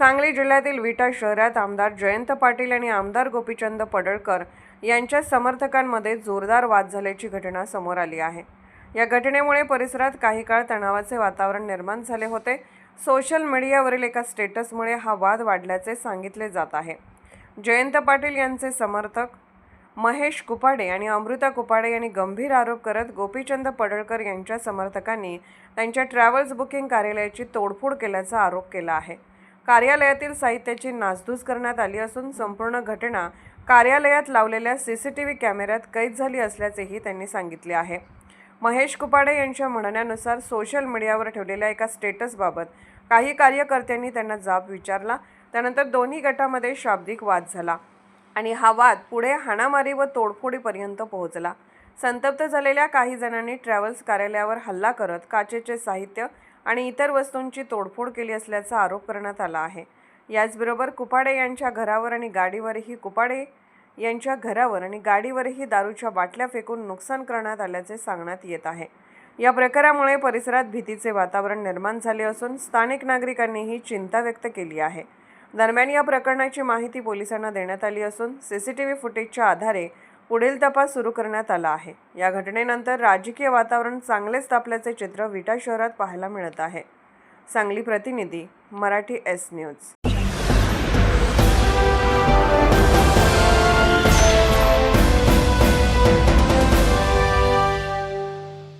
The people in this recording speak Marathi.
सांगली जिल्ह्यातील विटा शहरात आमदार जयंत पाटील आणि आमदार गोपीचंद पडळकर यांच्या समर्थकांमध्ये जोरदार वाद झाल्याची घटना समोर आली आहे। या घटनेमुळे परिसरात काही काळ तणावाचे वातावरण निर्माण झाले होते। सोशल मीडियावरील एका स्टेटसमुळे हा वाद वाढल्याचे सांगितले जात आहे। जयंत पाटील यांचे समर्थक महेश कुपाडे आणि अमृता कुपाडे यांनी गंभीर आरोप करत गोपीचंद पडळकर यांच्या समर्थकांनी त्यांच्या ट्रॅव्हल्स बुकिंग कार्यालयाची तोडफोड केल्याचा आरोप केला आहे। कार्यालयातील साहित्याची नासधूस करण्यात आली असून संपूर्ण घटना कार्यालयात लावलेल्या सीसीटीव्ही कॅमेऱ्यात कैद झाली असल्याचेही त्यांनी सांगितले आहे। महेश कुपाडे यांच्या म्हणण्यानुसार सोशल मीडियावर ठेवलेल्या एका स्टेटसबाबत काही कार्यकर्त्यांनी त्यांना जाब विचारला। त्यानंतर दोन्ही गटामध्ये शाब्दिक वाद झाला आणि हा वाद पुढे हाणामारी व तोडफोडीपर्यंत पोहोचला। संतप्त झालेल्या काही जणांनी ट्रॅव्हल्स कार्यालयावर हल्ला करत काचेचे साहित्य आणि इतर वस्तूंची तोडफोड केली असल्याचा आरोप करण्यात आला आहे। याचबरोबर कुपाडे यांच्या घरावर आणि गाडीवरही दारूच्या बाटल्या फेकून नुकसान करण्यात आल्याचे सांगण्यात येत आहे। या प्रकारामुळे परिसरात भीतीचे वातावरण निर्माण झाले असून स्थानिक नागरिकांनीही चिंता व्यक्त केली आहे। दरम्यान या प्रकरणाची माहिती पोलिसांना देण्यात आली असून सीसीटीव्ही फुटेजच्या आधारे पुढील तपास सुरू करण्यात आला आहे। या घटनेनंतर राजकीय वातावरण चांगलेच तापल्याचे चित्र विटा शहरात पाहायला मिळत आहे। सांगली प्रतिनिधी, मराठी एस न्यूज।